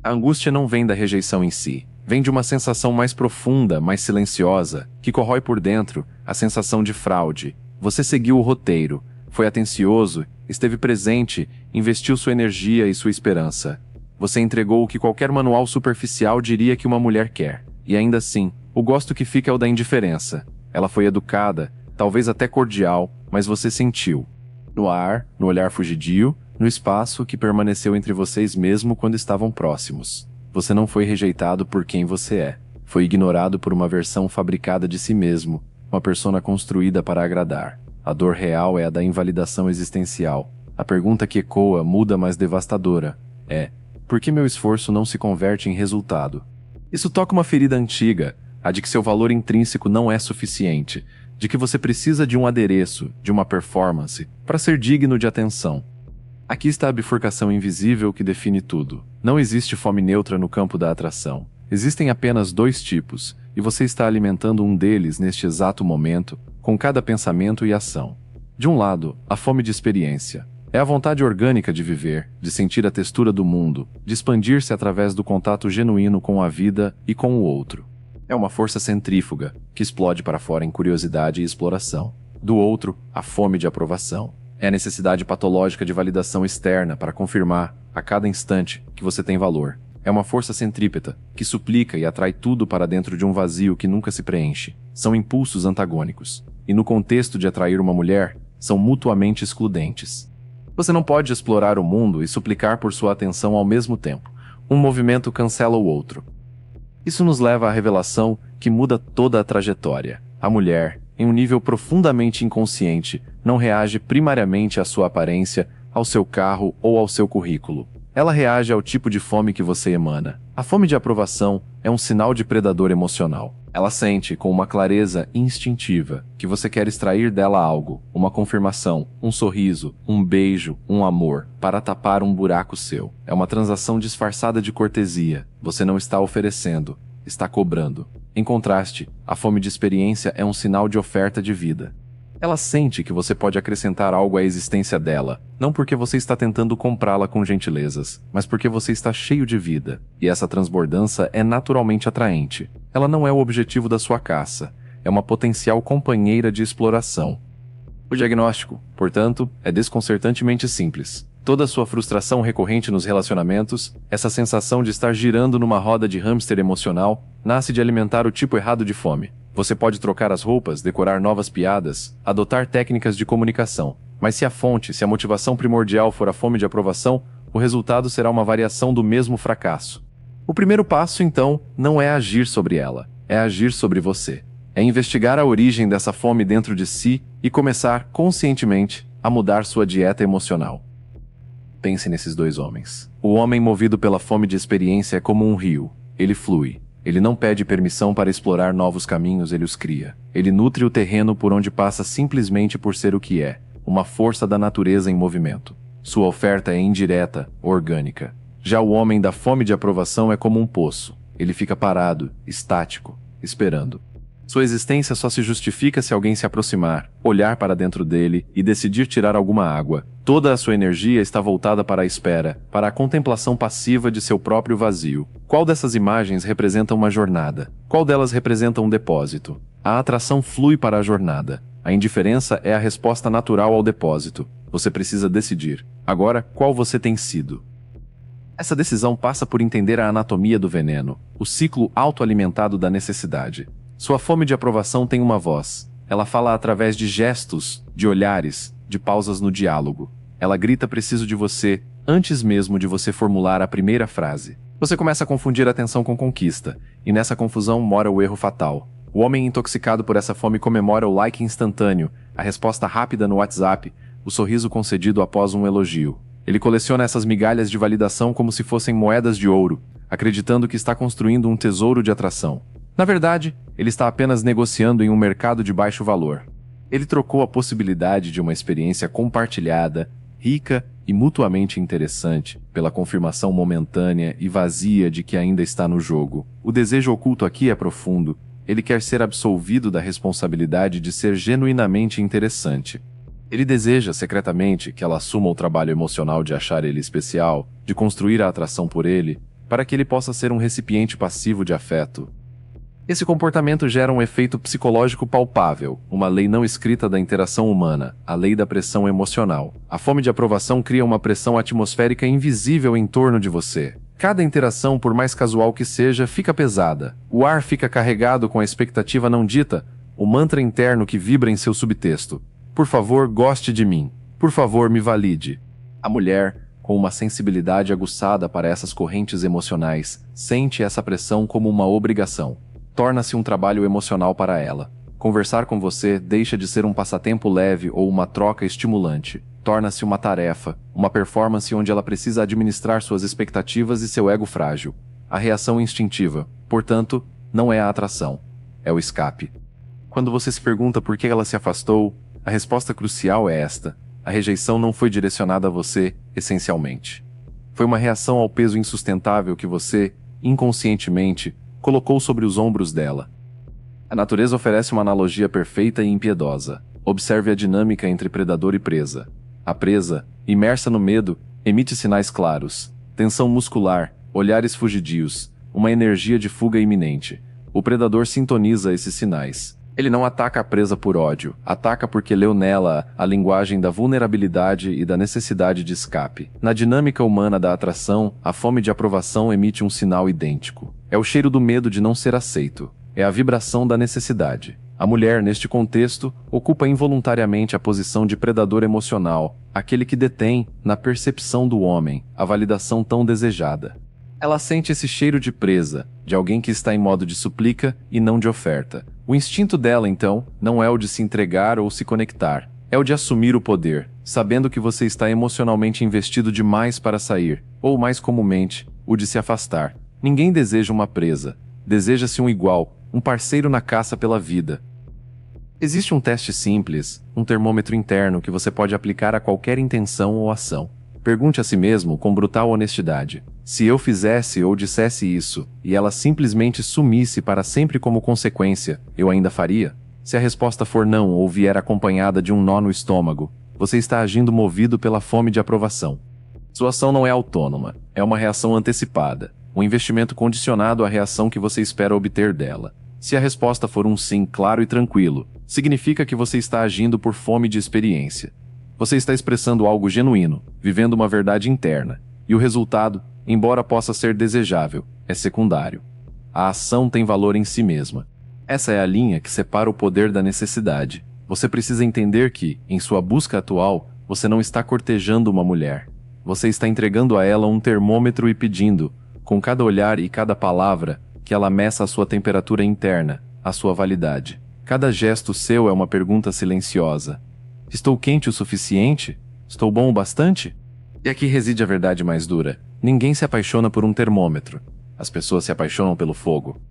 A angústia não vem da rejeição em si. Vem de uma sensação mais profunda, mais silenciosa, que corrói por dentro, a sensação de fraude. Você seguiu o roteiro, foi atencioso, esteve presente, investiu sua energia e sua esperança. Você entregou o que qualquer manual superficial diria que uma mulher quer. E ainda assim, o gosto que fica é o da indiferença. Ela foi educada, talvez até cordial, mas você sentiu. No ar, no olhar fugidio, no espaço que permaneceu entre vocês mesmo quando estavam próximos. Você não foi rejeitado por quem você é. Foi ignorado por uma versão fabricada de si mesmo, uma persona construída para agradar. A dor real é a da invalidação existencial. A pergunta que ecoa, muda, mas devastadora, é: por que meu esforço não se converte em resultado? Isso toca uma ferida antiga, a de que seu valor intrínseco não é suficiente, de que você precisa de um adereço, de uma performance, para ser digno de atenção. Aqui está a bifurcação invisível que define tudo. Não existe fome neutra no campo da atração. Existem apenas dois tipos, e você está alimentando um deles neste exato momento, com cada pensamento e ação. De um lado, a fome de experiência. É a vontade orgânica de viver, de sentir a textura do mundo, de expandir-se através do contato genuíno com a vida e com o outro. É uma força centrífuga, que explode para fora em curiosidade e exploração. Do outro, a fome de aprovação. É a necessidade patológica de validação externa para confirmar, a cada instante, que você tem valor. É uma força centrípeta, que suplica e atrai tudo para dentro de um vazio que nunca se preenche. São impulsos antagônicos. E no contexto de atrair uma mulher, são mutuamente excludentes. Você não pode explorar o mundo e suplicar por sua atenção ao mesmo tempo. Um movimento cancela o outro. Isso nos leva à revelação que muda toda a trajetória. A mulher, em um nível profundamente inconsciente, não reage primariamente à sua aparência, ao seu carro ou ao seu currículo. Ela reage ao tipo de fome que você emana. A fome de aprovação é um sinal de predador emocional. Ela sente, com uma clareza instintiva, que você quer extrair dela algo, uma confirmação, um sorriso, um beijo, um amor, para tapar um buraco seu. É uma transação disfarçada de cortesia. Você não está oferecendo, está cobrando. Em contraste, a fome de experiência é um sinal de oferta de vida. Ela sente que você pode acrescentar algo à existência dela, não porque você está tentando comprá-la com gentilezas, mas porque você está cheio de vida, e essa transbordança é naturalmente atraente. Ela não é o objetivo da sua caça, é uma potencial companheira de exploração. O diagnóstico, portanto, é desconcertantemente simples. Toda a sua frustração recorrente nos relacionamentos, essa sensação de estar girando numa roda de hamster emocional, nasce de alimentar o tipo errado de fome. Você pode trocar as roupas, decorar novas piadas, adotar técnicas de comunicação, mas se a fonte, se a motivação primordial for a fome de aprovação, o resultado será uma variação do mesmo fracasso. O primeiro passo, então, não é agir sobre ela, é agir sobre você. É investigar a origem dessa fome dentro de si e começar, conscientemente, a mudar sua dieta emocional. Pense nesses dois homens. O homem movido pela fome de experiência é como um rio. Ele flui. Ele não pede permissão para explorar novos caminhos, ele os cria. Ele nutre o terreno por onde passa simplesmente por ser o que é, uma força da natureza em movimento. Sua oferta é indireta, orgânica. Já o homem da fome de aprovação é como um poço. Ele fica parado, estático, esperando. Sua existência só se justifica se alguém se aproximar, olhar para dentro dele e decidir tirar alguma água. Toda a sua energia está voltada para a espera, para a contemplação passiva de seu próprio vazio. Qual dessas imagens representa uma jornada? Qual delas representa um depósito? A atração flui para a jornada. A indiferença é a resposta natural ao depósito. Você precisa decidir. Agora, qual você tem sido? Essa decisão passa por entender a anatomia do veneno, o ciclo autoalimentado da necessidade. Sua fome de aprovação tem uma voz. Ela fala através de gestos, de olhares, de pausas no diálogo. Ela grita preciso de você, antes mesmo de você formular a primeira frase. Você começa a confundir atenção com conquista, e nessa confusão mora o erro fatal. O homem intoxicado por essa fome comemora o like instantâneo, a resposta rápida no WhatsApp, o sorriso concedido após um elogio. Ele coleciona essas migalhas de validação como se fossem moedas de ouro, acreditando que está construindo um tesouro de atração. Na verdade, ele está apenas negociando em um mercado de baixo valor. Ele trocou a possibilidade de uma experiência compartilhada, rica e mutuamente interessante, pela confirmação momentânea e vazia de que ainda está no jogo. O desejo oculto aqui é profundo. Ele quer ser absolvido da responsabilidade de ser genuinamente interessante. Ele deseja secretamente que ela assuma o trabalho emocional de achar ele especial, de construir a atração por ele, para que ele possa ser um recipiente passivo de afeto. Esse comportamento gera um efeito psicológico palpável, uma lei não escrita da interação humana, a lei da pressão emocional. A fome de aprovação cria uma pressão atmosférica invisível em torno de você. Cada interação, por mais casual que seja, fica pesada. O ar fica carregado com a expectativa não dita, o mantra interno que vibra em seu subtexto. Por favor, goste de mim. Por favor, me valide. A mulher, com uma sensibilidade aguçada para essas correntes emocionais, sente essa pressão como uma obrigação. Torna-se um trabalho emocional para ela. Conversar com você deixa de ser um passatempo leve ou uma troca estimulante. Torna-se uma tarefa, uma performance onde ela precisa administrar suas expectativas e seu ego frágil. A reação instintiva, portanto, não é a atração, é o escape. Quando você se pergunta por que ela se afastou, a resposta crucial é esta: a rejeição não foi direcionada a você, essencialmente. Foi uma reação ao peso insustentável que você, inconscientemente, colocou sobre os ombros dela. A natureza oferece uma analogia perfeita e impiedosa. Observe a dinâmica entre predador e presa. A presa, imersa no medo, emite sinais claros: tensão muscular, olhares fugidios, uma energia de fuga iminente. O predador sintoniza esses sinais. Ele não ataca a presa por ódio, ataca porque leu nela a linguagem da vulnerabilidade e da necessidade de escape. Na dinâmica humana da atração, a fome de aprovação emite um sinal idêntico. É o cheiro do medo de não ser aceito. É a vibração da necessidade. A mulher, neste contexto, ocupa involuntariamente a posição de predador emocional, aquele que detém, na percepção do homem, a validação tão desejada. Ela sente esse cheiro de presa, de alguém que está em modo de súplica e não de oferta. O instinto dela, então, não é o de se entregar ou se conectar. É o de assumir o poder, sabendo que você está emocionalmente investido demais para sair, ou mais comumente, o de se afastar. Ninguém deseja uma presa. Deseja-se um igual, um parceiro na caça pela vida. Existe um teste simples, um termômetro interno que você pode aplicar a qualquer intenção ou ação. Pergunte a si mesmo com brutal honestidade: se eu fizesse ou dissesse isso, e ela simplesmente sumisse para sempre como consequência, eu ainda faria? Se a resposta for não ou vier acompanhada de um nó no estômago, você está agindo movido pela fome de aprovação. Sua ação não é autônoma, é uma reação antecipada, um investimento condicionado à reação que você espera obter dela. Se a resposta for um sim claro e tranquilo, significa que você está agindo por fome de experiência. Você está expressando algo genuíno, vivendo uma verdade interna, e o resultado, embora possa ser desejável, é secundário. A ação tem valor em si mesma. Essa é a linha que separa o poder da necessidade. Você precisa entender que, em sua busca atual, você não está cortejando uma mulher. Você está entregando a ela um termômetro e pedindo, com cada olhar e cada palavra, que ela meça a sua temperatura interna, a sua validade. Cada gesto seu é uma pergunta silenciosa. Estou quente o suficiente? Estou bom o bastante? E aqui reside a verdade mais dura. Ninguém se apaixona por um termômetro. As pessoas se apaixonam pelo fogo.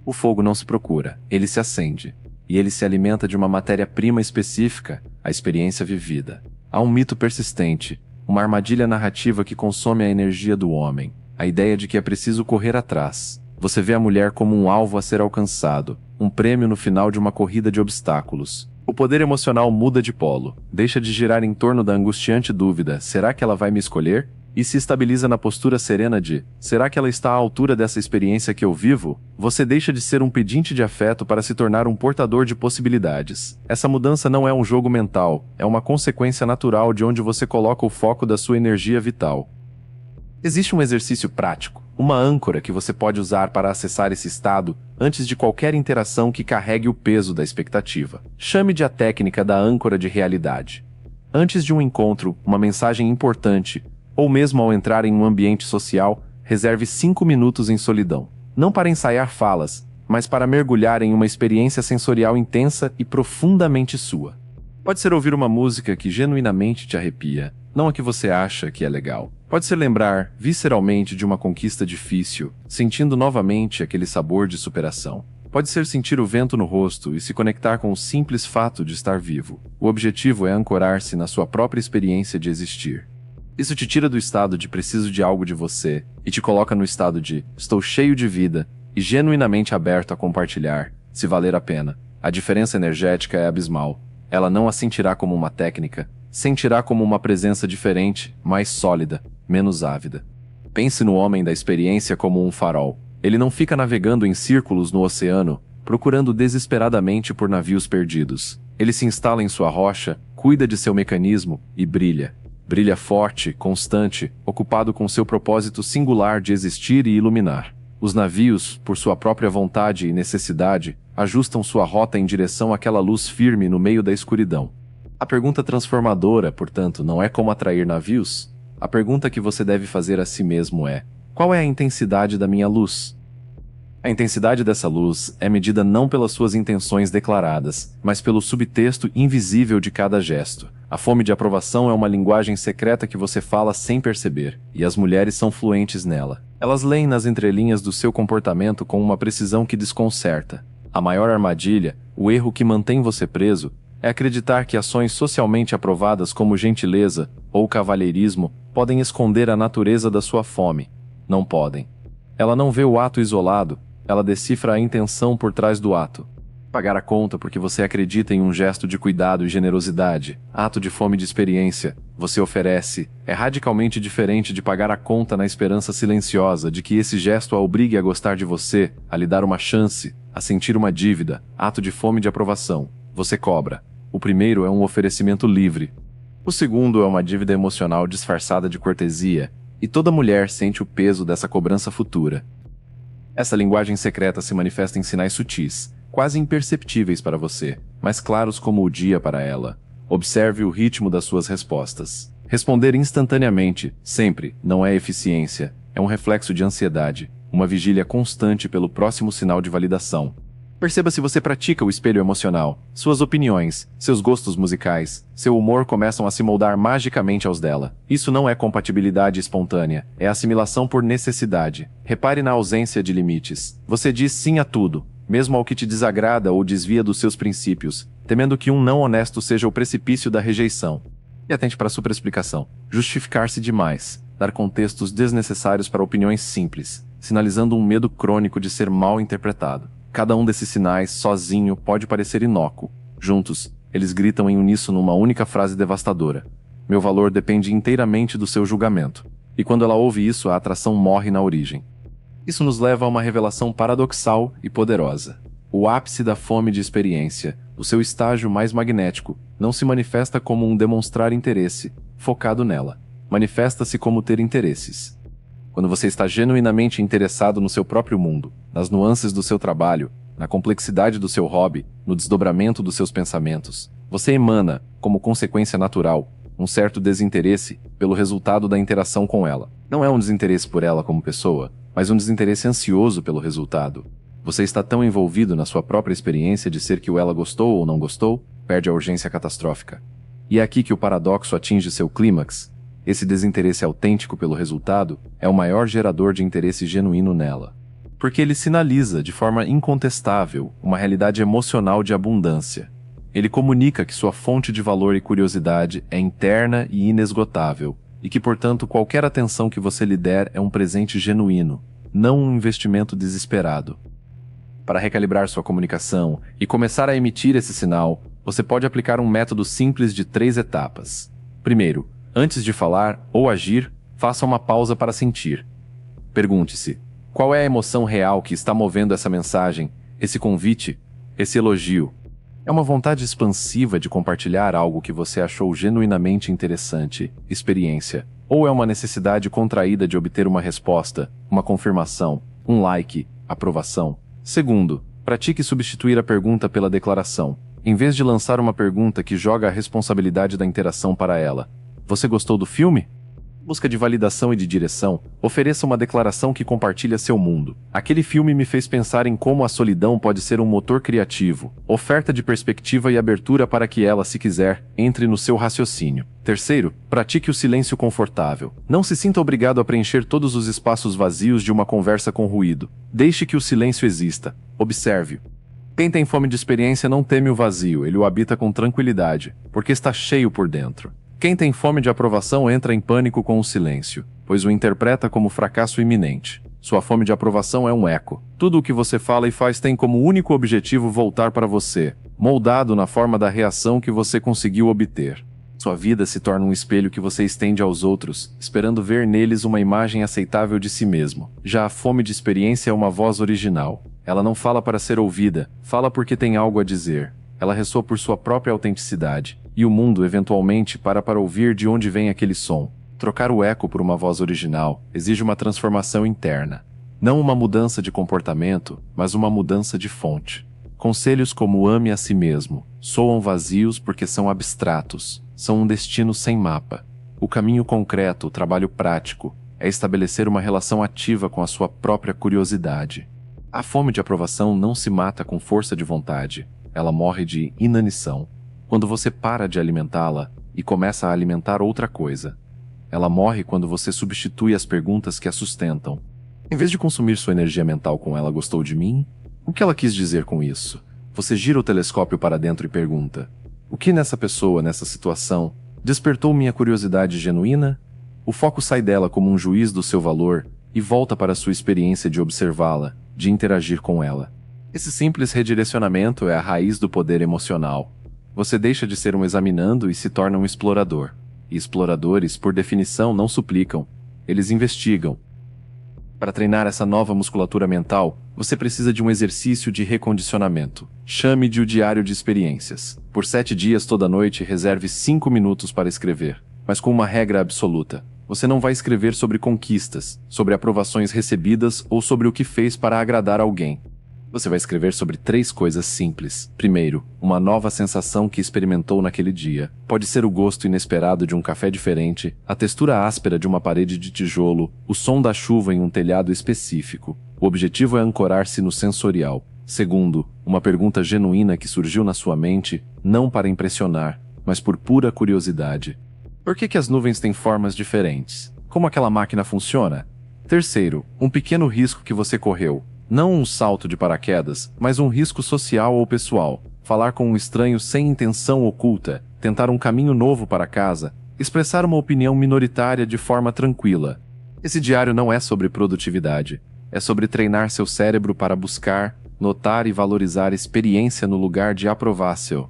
O fogo não se procura, ele se acende. E ele se alimenta de uma matéria-prima específica, a experiência vivida. Há um mito persistente, uma armadilha narrativa que consome a energia do homem. A ideia de que é preciso correr atrás. Você vê a mulher como um alvo a ser alcançado, um prêmio no final de uma corrida de obstáculos. O poder emocional muda de polo, deixa de girar em torno da angustiante dúvida: será que ela vai me escolher? E se estabiliza na postura serena de: será que ela está à altura dessa experiência que eu vivo? Você deixa de ser um pedinte de afeto para se tornar um portador de possibilidades. Essa mudança não é um jogo mental, é uma consequência natural de onde você coloca o foco da sua energia vital. Existe um exercício prático, uma âncora que você pode usar para acessar esse estado antes de qualquer interação que carregue o peso da expectativa. Chame de a técnica da âncora de realidade. Antes de um encontro, uma mensagem importante, ou mesmo ao entrar em um ambiente social, reserve 5 minutos em solidão. Não para ensaiar falas, mas para mergulhar em uma experiência sensorial intensa e profundamente sua. Pode ser ouvir uma música que genuinamente te arrepia, não a que você acha que é legal. Pode ser lembrar, visceralmente, de uma conquista difícil, sentindo novamente aquele sabor de superação. Pode ser sentir o vento no rosto e se conectar com o simples fato de estar vivo. O objetivo é ancorar-se na sua própria experiência de existir. Isso te tira do estado de preciso de algo de você e te coloca no estado de estou cheio de vida e genuinamente aberto a compartilhar, se valer a pena. A diferença energética é abismal. Ela não a sentirá como uma técnica, sentirá como uma presença diferente, mais sólida, menos ávida. Pense no homem da experiência como um farol. Ele não fica navegando em círculos no oceano, procurando desesperadamente por navios perdidos. Ele se instala em sua rocha, cuida de seu mecanismo e brilha. Brilha forte, constante, ocupado com seu propósito singular de existir e iluminar. Os navios, por sua própria vontade e necessidade, ajustam sua rota em direção àquela luz firme no meio da escuridão. A pergunta transformadora, portanto, não é como atrair navios? A pergunta que você deve fazer a si mesmo é: qual é a intensidade da minha luz? A intensidade dessa luz é medida não pelas suas intenções declaradas, mas pelo subtexto invisível de cada gesto. A fome de aprovação é uma linguagem secreta que você fala sem perceber, e as mulheres são fluentes nela. Elas leem nas entrelinhas do seu comportamento com uma precisão que desconcerta. A maior armadilha, o erro que mantém você preso, é acreditar que ações socialmente aprovadas como gentileza ou cavalheirismo podem esconder a natureza da sua fome. Não podem. Ela não vê o ato isolado, ela decifra a intenção por trás do ato. Pagar a conta porque você acredita em um gesto de cuidado e generosidade, ato de fome de experiência, você oferece, é radicalmente diferente de pagar a conta na esperança silenciosa de que esse gesto a obrigue a gostar de você, a lhe dar uma chance, a sentir uma dívida, ato de fome de aprovação. Você cobra. O primeiro é um oferecimento livre. O segundo é uma dívida emocional disfarçada de cortesia, e toda mulher sente o peso dessa cobrança futura. Essa linguagem secreta se manifesta em sinais sutis, quase imperceptíveis para você, mas claros como o dia para ela. Observe o ritmo das suas respostas. Responder instantaneamente, sempre, não é eficiência, é um reflexo de ansiedade, uma vigília constante pelo próximo sinal de validação. Perceba se você pratica o espelho emocional. Suas opiniões, seus gostos musicais, seu humor começam a se moldar magicamente aos dela. Isso não é compatibilidade espontânea, é assimilação por necessidade. Repare na ausência de limites. Você diz sim a tudo, mesmo ao que te desagrada ou desvia dos seus princípios, temendo que um não honesto seja o precipício da rejeição. E atente para a superexplicação. Justificar-se demais, dar contextos desnecessários para opiniões simples, sinalizando um medo crônico de ser mal interpretado. Cada um desses sinais, sozinho, pode parecer inócuo. Juntos, eles gritam em uníssono uma única frase devastadora: meu valor depende inteiramente do seu julgamento. E quando ela ouve isso, a atração morre na origem. Isso nos leva a uma revelação paradoxal e poderosa. O ápice da fome de experiência, o seu estágio mais magnético, não se manifesta como um demonstrar interesse, focado nela. Manifesta-se como ter interesses. Quando você está genuinamente interessado no seu próprio mundo, nas nuances do seu trabalho, na complexidade do seu hobby, no desdobramento dos seus pensamentos, você emana, como consequência natural, um certo desinteresse pelo resultado da interação com ela. Não é um desinteresse por ela como pessoa, mas um desinteresse ansioso pelo resultado. Você está tão envolvido na sua própria experiência de ser que o ela gostou ou não gostou, perde a urgência catastrófica. E é aqui que o paradoxo atinge seu clímax. Esse desinteresse autêntico pelo resultado é o maior gerador de interesse genuíno nela. Porque ele sinaliza, de forma incontestável, uma realidade emocional de abundância. Ele comunica que sua fonte de valor e curiosidade é interna e inesgotável, e que, portanto, qualquer atenção que você lhe der é um presente genuíno, não um investimento desesperado. Para recalibrar sua comunicação e começar a emitir esse sinal, você pode aplicar um método simples de 3 etapas. Primeiro, antes de falar ou agir, faça uma pausa para sentir. Pergunte-se: qual é a emoção real que está movendo essa mensagem, esse convite, esse elogio? É uma vontade expansiva de compartilhar algo que você achou genuinamente interessante, experiência, ou é uma necessidade contraída de obter uma resposta, uma confirmação, um like, aprovação? Segundo, pratique substituir a pergunta pela declaração. Em vez de lançar uma pergunta que joga a responsabilidade da interação para ela: você gostou do filme? Em busca de validação e de direção, ofereça uma declaração que compartilha seu mundo. Aquele filme me fez pensar em como a solidão pode ser um motor criativo, oferta de perspectiva e abertura para que ela, se quiser, entre no seu raciocínio. Terceiro, pratique o silêncio confortável. Não se sinta obrigado a preencher todos os espaços vazios de uma conversa com ruído. Deixe que o silêncio exista. Observe-o. Quem tem fome de experiência não teme o vazio, ele o habita com tranquilidade, porque está cheio por dentro. Quem tem fome de aprovação entra em pânico com o silêncio, pois o interpreta como fracasso iminente. Sua fome de aprovação é um eco. Tudo o que você fala e faz tem como único objetivo voltar para você, moldado na forma da reação que você conseguiu obter. Sua vida se torna um espelho que você estende aos outros, esperando ver neles uma imagem aceitável de si mesmo. Já a fome de experiência é uma voz original. Ela não fala para ser ouvida, fala porque tem algo a dizer. Ela ressoa por sua própria autenticidade, e o mundo, eventualmente, para ouvir de onde vem aquele som. Trocar o eco por uma voz original exige uma transformação interna. Não uma mudança de comportamento, mas uma mudança de fonte. Conselhos como ame a si mesmo soam vazios porque são abstratos, são um destino sem mapa. O caminho concreto, o trabalho prático, é estabelecer uma relação ativa com a sua própria curiosidade. A fome de aprovação não se mata com força de vontade, ela morre de inanição. Quando você para de alimentá-la e começa a alimentar outra coisa. Ela morre quando você substitui as perguntas que a sustentam. Em vez de consumir sua energia mental com ela gostou de mim, o que ela quis dizer com isso? Você gira o telescópio para dentro e pergunta: o que nessa pessoa, nessa situação, despertou minha curiosidade genuína? O foco sai dela como um juiz do seu valor e volta para a sua experiência de observá-la, de interagir com ela. Esse simples redirecionamento é a raiz do poder emocional. Você deixa de ser um examinando e se torna um explorador. E exploradores, por definição, não suplicam, eles investigam. Para treinar essa nova musculatura mental, você precisa de um exercício de recondicionamento. Chame de o diário de experiências. Por 7 dias toda noite, reserve 5 minutos para escrever, mas com uma regra absoluta. Você não vai escrever sobre conquistas, sobre aprovações recebidas ou sobre o que fez para agradar alguém. Você vai escrever sobre 3 coisas simples. Primeiro, uma nova sensação que experimentou naquele dia. Pode ser o gosto inesperado de um café diferente, a textura áspera de uma parede de tijolo, o som da chuva em um telhado específico. O objetivo é ancorar-se no sensorial. Segundo, uma pergunta genuína que surgiu na sua mente, não para impressionar, mas por pura curiosidade. Por que as nuvens têm formas diferentes? Como aquela máquina funciona? Terceiro, um pequeno risco que você correu. Não um salto de paraquedas, mas um risco social ou pessoal. Falar com um estranho sem intenção oculta, tentar um caminho novo para casa, expressar uma opinião minoritária de forma tranquila. Esse diário não é sobre produtividade. É sobre treinar seu cérebro para buscar, notar e valorizar experiência no lugar de aprovável.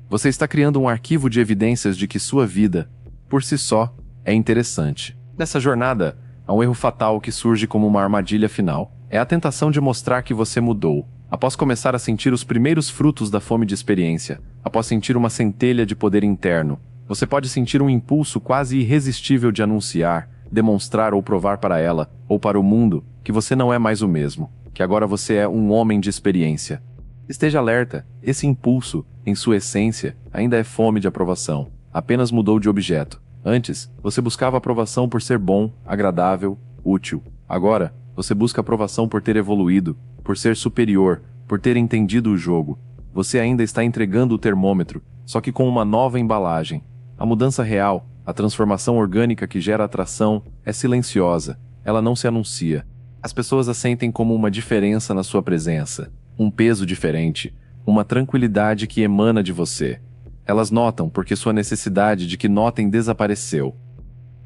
Você está criando um arquivo de evidências de que sua vida, por si só, é interessante. Nessa jornada, há um erro fatal que surge como uma armadilha final. É a tentação de mostrar que você mudou. Após começar a sentir os primeiros frutos da fome de experiência, após sentir uma centelha de poder interno, você pode sentir um impulso quase irresistível de anunciar, demonstrar ou provar para ela, ou para o mundo, que você não é mais o mesmo, que agora você é um homem de experiência. Esteja alerta, esse impulso, em sua essência, ainda é fome de aprovação, apenas mudou de objeto. Antes, você buscava aprovação por ser bom, agradável, útil. Agora, você busca aprovação por ter evoluído, por ser superior, por ter entendido o jogo. Você ainda está entregando o termômetro, só que com uma nova embalagem. A mudança real, a transformação orgânica que gera atração, é silenciosa. Ela não se anuncia. As pessoas a sentem como uma diferença na sua presença, um peso diferente, uma tranquilidade que emana de você. Elas notam porque sua necessidade de que notem desapareceu.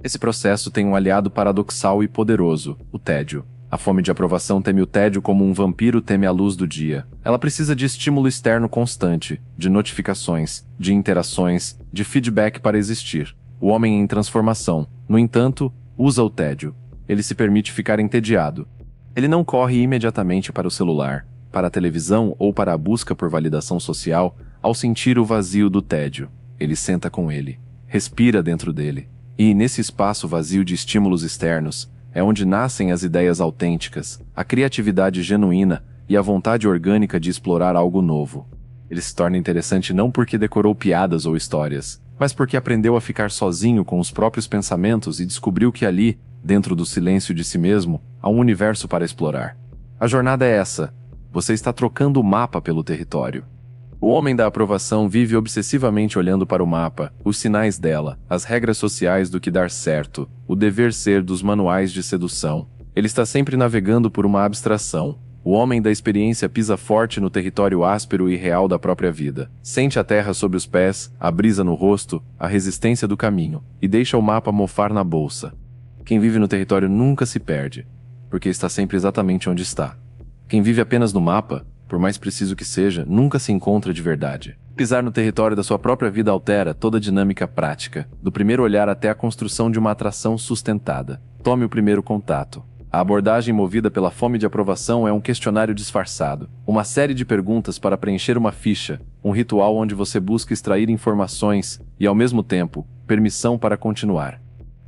Esse processo tem um aliado paradoxal e poderoso, o tédio. A fome de aprovação teme o tédio como um vampiro teme a luz do dia. Ela precisa de estímulo externo constante, de notificações, de interações, de feedback para existir. O homem em transformação, no entanto, usa o tédio. Ele se permite ficar entediado. Ele não corre imediatamente para o celular, para a televisão ou para a busca por validação social ao sentir o vazio do tédio. Ele senta com ele, respira dentro dele. E, nesse espaço vazio de estímulos externos, é onde nascem as ideias autênticas, a criatividade genuína e a vontade orgânica de explorar algo novo. Ele se torna interessante não porque decorou piadas ou histórias, mas porque aprendeu a ficar sozinho com os próprios pensamentos e descobriu que ali, dentro do silêncio de si mesmo, há um universo para explorar. A jornada é essa. Você está trocando o mapa pelo território. O homem da aprovação vive obsessivamente olhando para o mapa, os sinais dela, as regras sociais do que dar certo, o dever ser dos manuais de sedução. Ele está sempre navegando por uma abstração. O homem da experiência pisa forte no território áspero e real da própria vida. Sente a terra sob os pés, a brisa no rosto, a resistência do caminho, e deixa o mapa mofar na bolsa. Quem vive no território nunca se perde, porque está sempre exatamente onde está. Quem vive apenas no mapa, por mais preciso que seja, nunca se encontra de verdade. Pisar no território da sua própria vida altera toda a dinâmica prática, do primeiro olhar até a construção de uma atração sustentada. Tome o primeiro contato. A abordagem movida pela fome de aprovação é um questionário disfarçado, uma série de perguntas para preencher uma ficha, um ritual onde você busca extrair informações e, ao mesmo tempo, permissão para continuar.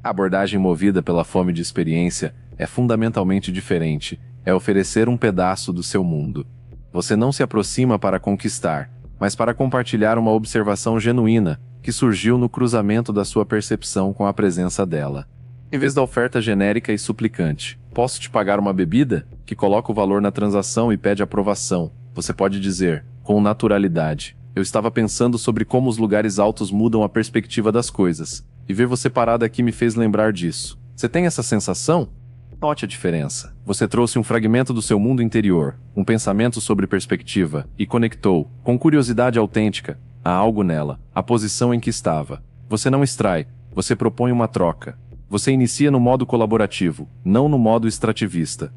A abordagem movida pela fome de experiência é fundamentalmente diferente, é oferecer um pedaço do seu mundo. Você não se aproxima para conquistar, mas para compartilhar uma observação genuína que surgiu no cruzamento da sua percepção com a presença dela. Em vez da oferta genérica e suplicante, posso te pagar uma bebida? Que coloca o valor na transação e pede aprovação. Você pode dizer, com naturalidade, eu estava pensando sobre como os lugares altos mudam a perspectiva das coisas, e ver você parada aqui me fez lembrar disso. Você tem essa sensação? Note a diferença. Você trouxe um fragmento do seu mundo interior, um pensamento sobre perspectiva, e conectou, com curiosidade autêntica, a algo nela, a posição em que estava. Você não extrai, você propõe uma troca. Você inicia no modo colaborativo, não no modo extrativista.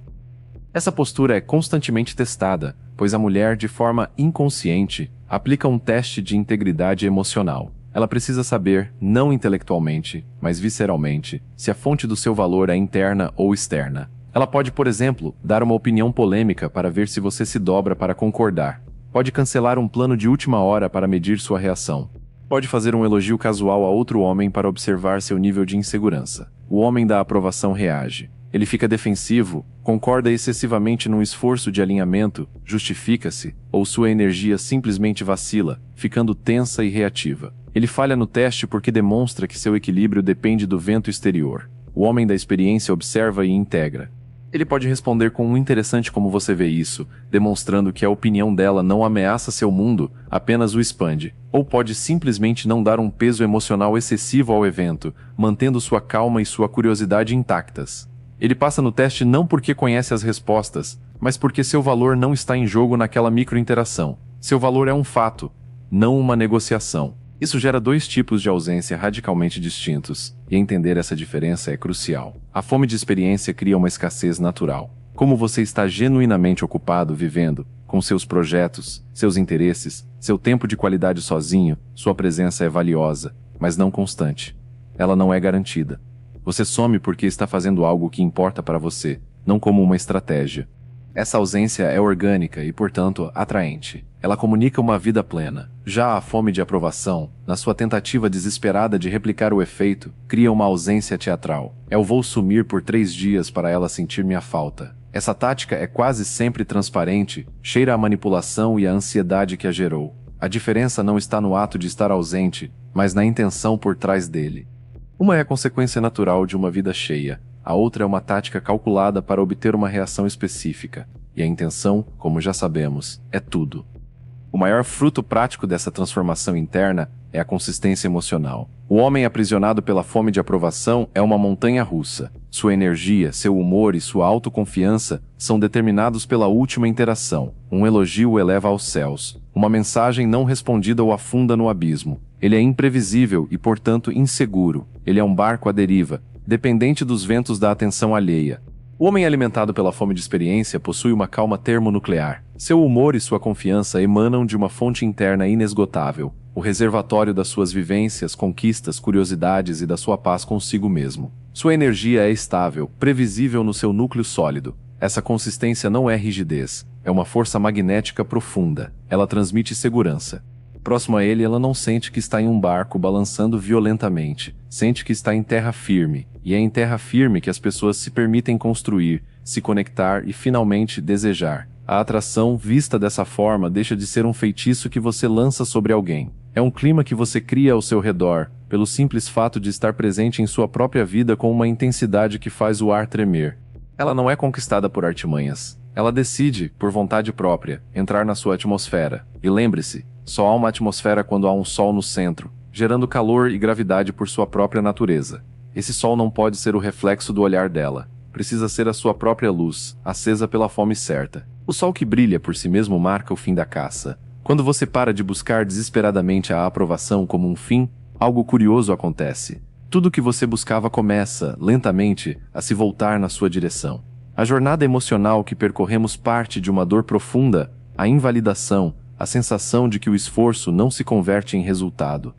Essa postura é constantemente testada, pois a mulher, de forma inconsciente, aplica um teste de integridade emocional. Ela precisa saber, não intelectualmente, mas visceralmente, se a fonte do seu valor é interna ou externa. Ela pode, por exemplo, dar uma opinião polêmica para ver se você se dobra para concordar. Pode cancelar um plano de última hora para medir sua reação. Pode fazer um elogio casual a outro homem para observar seu nível de insegurança. O homem da aprovação reage. Ele fica defensivo, concorda excessivamente num esforço de alinhamento, justifica-se, ou sua energia simplesmente vacila, ficando tensa e reativa. Ele falha no teste porque demonstra que seu equilíbrio depende do vento exterior. O homem da experiência observa e integra. Ele pode responder com um interessante como você vê isso, demonstrando que a opinião dela não ameaça seu mundo, apenas o expande. Ou pode simplesmente não dar um peso emocional excessivo ao evento, mantendo sua calma e sua curiosidade intactas. Ele passa no teste não porque conhece as respostas, mas porque seu valor não está em jogo naquela microinteração. Seu valor é um fato, não uma negociação. Isso gera dois tipos de ausência radicalmente distintos, e entender essa diferença é crucial. A fome de experiência cria uma escassez natural. Como você está genuinamente ocupado vivendo, com seus projetos, seus interesses, seu tempo de qualidade sozinho, sua presença é valiosa, mas não constante. Ela não é garantida. Você some porque está fazendo algo que importa para você, não como uma estratégia. Essa ausência é orgânica e, portanto, atraente. Ela comunica uma vida plena. Já a fome de aprovação, na sua tentativa desesperada de replicar o efeito, cria uma ausência teatral. Eu vou sumir por 3 dias para ela sentir minha falta. Essa tática é quase sempre transparente, cheira a manipulação e a ansiedade que a gerou. A diferença não está no ato de estar ausente, mas na intenção por trás dele. Uma é a consequência natural de uma vida cheia, a outra é uma tática calculada para obter uma reação específica, e a intenção, como já sabemos, é tudo. O maior fruto prático dessa transformação interna é a consistência emocional. O homem aprisionado pela fome de aprovação é uma montanha russa. Sua energia, seu humor e sua autoconfiança são determinados pela última interação. Um elogio o eleva aos céus. Uma mensagem não respondida o afunda no abismo. Ele é imprevisível e, portanto, inseguro. Ele é um barco à deriva, dependente dos ventos da atenção alheia. O homem alimentado pela fome de experiência possui uma calma termonuclear. Seu humor e sua confiança emanam de uma fonte interna inesgotável, o reservatório das suas vivências, conquistas, curiosidades e da sua paz consigo mesmo. Sua energia é estável, previsível no seu núcleo sólido. Essa consistência não é rigidez, é uma força magnética profunda. Ela transmite segurança. Próximo a ele, ela não sente que está em um barco balançando violentamente. Sente que está em terra firme. E é em terra firme que as pessoas se permitem construir, se conectar e finalmente desejar. A atração, vista dessa forma, deixa de ser um feitiço que você lança sobre alguém. É um clima que você cria ao seu redor, pelo simples fato de estar presente em sua própria vida com uma intensidade que faz o ar tremer. Ela não é conquistada por artimanhas. Ela decide, por vontade própria, entrar na sua atmosfera. E lembre-se, só há uma atmosfera quando há um sol no centro, gerando calor e gravidade por sua própria natureza. Esse sol não pode ser o reflexo do olhar dela. Precisa ser a sua própria luz, acesa pela fome certa. O sol que brilha por si mesmo marca o fim da caça. Quando você para de buscar desesperadamente a aprovação como um fim, algo curioso acontece. Tudo o que você buscava começa, lentamente, a se voltar na sua direção. A jornada emocional que percorremos parte de uma dor profunda, a invalidação, a sensação de que o esforço não se converte em resultado.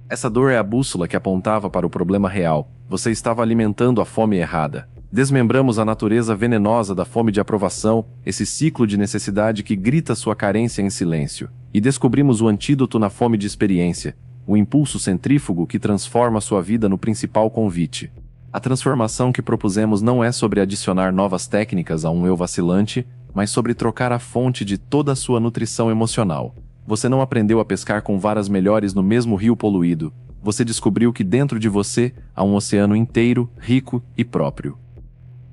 Essa dor é a bússola que apontava para o problema real. Você estava alimentando a fome errada. Desmembramos a natureza venenosa da fome de aprovação, esse ciclo de necessidade que grita sua carência em silêncio. E descobrimos o antídoto na fome de experiência, o impulso centrífugo que transforma sua vida no principal convite. A transformação que propusemos não é sobre adicionar novas técnicas a um eu vacilante, mas sobre trocar a fonte de toda a sua nutrição emocional. Você não aprendeu a pescar com varas melhores no mesmo rio poluído. Você descobriu que dentro de você há um oceano inteiro, rico e próprio.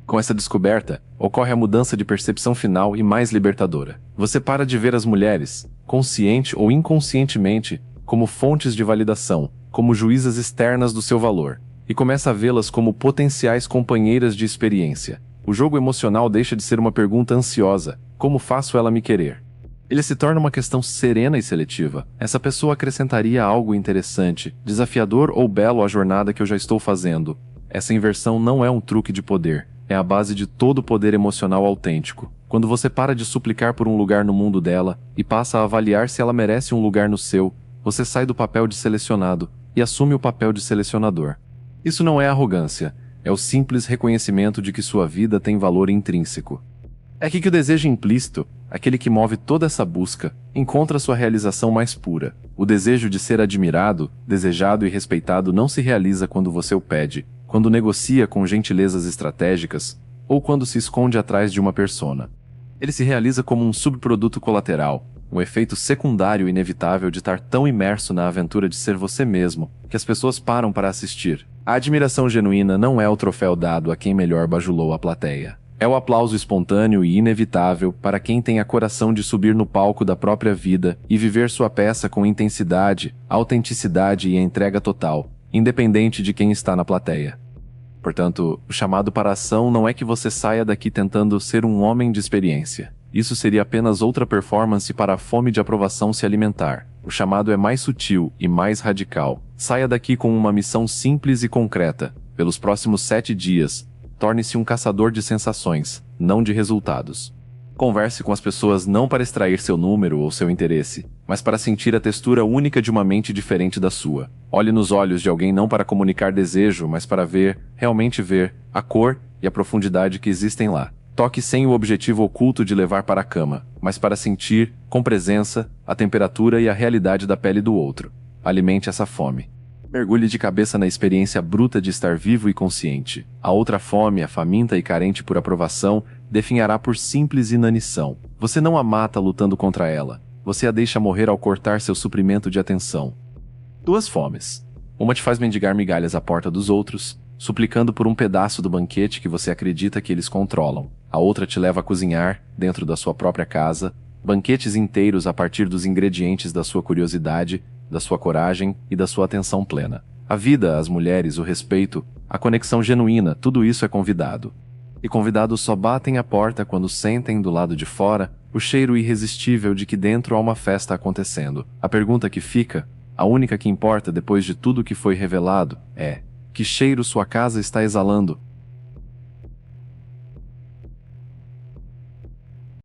Com essa descoberta, ocorre a mudança de percepção final e mais libertadora. Você para de ver as mulheres, consciente ou inconscientemente, como fontes de validação, como juízas externas do seu valor, e começa a vê-las como potenciais companheiras de experiência. O jogo emocional deixa de ser uma pergunta ansiosa: como faço ela me querer? Ele se torna uma questão serena e seletiva. Essa pessoa acrescentaria algo interessante, desafiador ou belo à jornada que eu já estou fazendo. Essa inversão não é um truque de poder, é a base de todo poder emocional autêntico. Quando você para de suplicar por um lugar no mundo dela e passa a avaliar se ela merece um lugar no seu, você sai do papel de selecionado e assume o papel de selecionador. Isso não é arrogância, é o simples reconhecimento de que sua vida tem valor intrínseco. É aqui que o desejo implícito, aquele que move toda essa busca, encontra sua realização mais pura. O desejo de ser admirado, desejado e respeitado não se realiza quando você o pede, quando negocia com gentilezas estratégicas, ou quando se esconde atrás de uma persona. Ele se realiza como um subproduto colateral, um efeito secundário inevitável de estar tão imerso na aventura de ser você mesmo, que as pessoas param para assistir. A admiração genuína não é o troféu dado a quem melhor bajulou a plateia. É o aplauso espontâneo e inevitável para quem tem a coração de subir no palco da própria vida e viver sua peça com intensidade, autenticidade e entrega total, independente de quem está na plateia. Portanto, o chamado para a ação não é que você saia daqui tentando ser um homem de experiência. Isso seria apenas outra performance para a fome de aprovação se alimentar. O chamado é mais sutil e mais radical. Saia daqui com uma missão simples e concreta. Pelos próximos 7 dias, torne-se um caçador de sensações, não de resultados. Converse com as pessoas não para extrair seu número ou seu interesse, mas para sentir a textura única de uma mente diferente da sua. Olhe nos olhos de alguém não para comunicar desejo, mas para ver, realmente ver, a cor e a profundidade que existem lá. Toque sem o objetivo oculto de levar para a cama, mas para sentir, com presença, a temperatura e a realidade da pele do outro. Alimente essa fome. Mergulhe de cabeça na experiência bruta de estar vivo e consciente. A outra fome, a faminta e carente por aprovação, definhará por simples inanição. Você não a mata lutando contra ela. Você a deixa morrer ao cortar seu suprimento de atenção. 2 fomes. Uma te faz mendigar migalhas à porta dos outros, suplicando por um pedaço do banquete que você acredita que eles controlam. A outra te leva a cozinhar, dentro da sua própria casa, banquetes inteiros a partir dos ingredientes da sua curiosidade, da sua coragem e da sua atenção plena. A vida, as mulheres, o respeito, a conexão genuína, tudo isso é convidado. E convidados só batem a porta quando sentem do lado de fora o cheiro irresistível de que dentro há uma festa acontecendo. A pergunta que fica, a única que importa depois de tudo que foi revelado, é: que cheiro sua casa está exalando?